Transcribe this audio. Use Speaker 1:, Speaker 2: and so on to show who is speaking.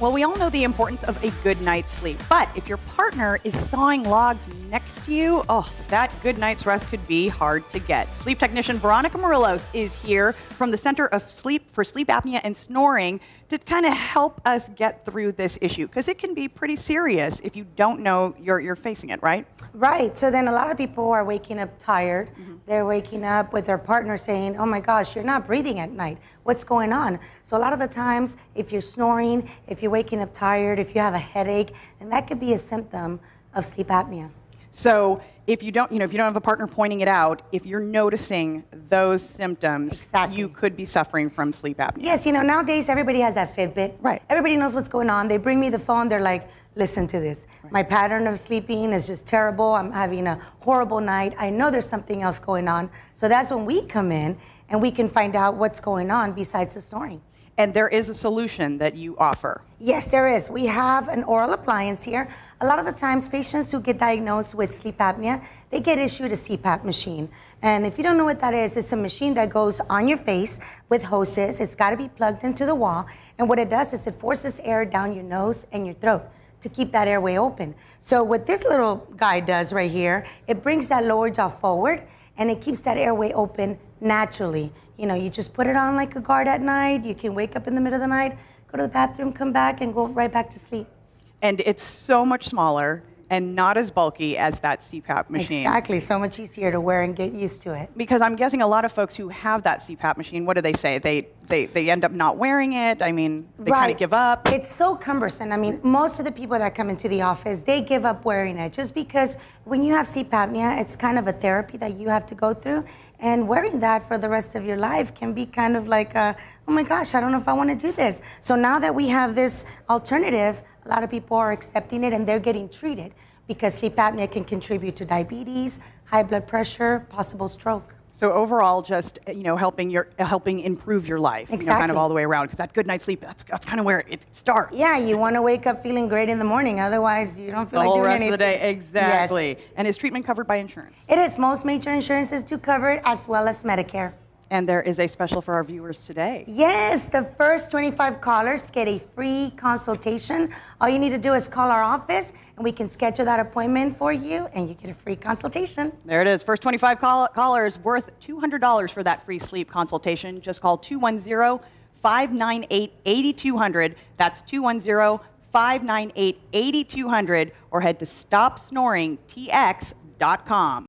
Speaker 1: Well, we all know the importance of a good night's sleep, but if your partner is sawing logs next to you, that good night's rest could be hard to get. Sleep technician Veronica Morillos is here from the Center of Sleep for Sleep Apnea and Snoring to kind of help us get through this issue, because it can be pretty serious if you don't know you're facing it, right?
Speaker 2: Right. So then a lot of people are waking up tired. They're waking up with their partner saying, oh my gosh, you're not breathing at night. What's going on? So a lot of the times, if you're snoring, if you're waking up tired, if you have a headache, then that could be a symptom of sleep apnea.
Speaker 1: So if you don't have a partner pointing it out, if you're noticing those symptoms,
Speaker 2: Exactly.
Speaker 1: you could be suffering from sleep apnea.
Speaker 2: Yes, nowadays everybody has that Fitbit.
Speaker 1: Right.
Speaker 2: Everybody knows what's going on. They bring me the phone. They're like, listen to this.
Speaker 1: Right.
Speaker 2: My pattern of sleeping is just terrible. I'm having a horrible night. I know there's something else going on. So that's when we come in and we can find out what's going on besides the snoring.
Speaker 1: And there is a solution that you offer.
Speaker 2: Yes, there is. We have an oral appliance here. A lot of the times, patients who get diagnosed with sleep apnea, they get issued a CPAP machine. And if you don't know what that is, it's a machine that goes on your face with hoses. It's got to be plugged into the wall. And what it does is it forces air down your nose and your throat to keep that airway open. So what this little guy does right here, it brings that lower jaw forward and it keeps that airway open naturally. You just put it on like a guard at night. You can wake up in the middle of the night, go to the bathroom, come back, and go right back to sleep.
Speaker 1: And it's so much smaller and not as bulky as that CPAP machine.
Speaker 2: Exactly, so much easier to wear and get used to it.
Speaker 1: Because I'm guessing a lot of folks who have that CPAP machine, what do they say? They end up not wearing it. I mean, they kind of give up.
Speaker 2: It's so cumbersome. I mean, most of the people that come into the office, they give up wearing it just because when you have sleep apnea, it's kind of a therapy that you have to go through. And wearing that for the rest of your life can be kind of like, oh my gosh, I don't know if I want to do this. So now that we have this alternative, a lot of people are accepting it and they're getting treated because sleep apnea can contribute to diabetes, high blood pressure, possible stroke.
Speaker 1: So overall, just helping improve your life,
Speaker 2: Exactly.
Speaker 1: kind of all the way around. Because that good night's sleep, that's kind of where it starts.
Speaker 2: Yeah, you want to wake up feeling great in the morning. Otherwise, you don't feel
Speaker 1: The
Speaker 2: like
Speaker 1: whole
Speaker 2: doing
Speaker 1: rest
Speaker 2: anything.
Speaker 1: of the day, exactly.
Speaker 2: Yes.
Speaker 1: And is treatment covered by insurance?
Speaker 2: It is. Most major insurances do cover it, as well as Medicare.
Speaker 1: And there is a special for our viewers today.
Speaker 2: Yes, the first 25 callers get a free consultation. All you need to do is call our office, and we can schedule that appointment for you, and you get a free consultation.
Speaker 1: There it is. First 25 callers worth $200 for that free sleep consultation. Just call 210-598-8200. That's 210-598-8200, or head to stopsnoringtx.com.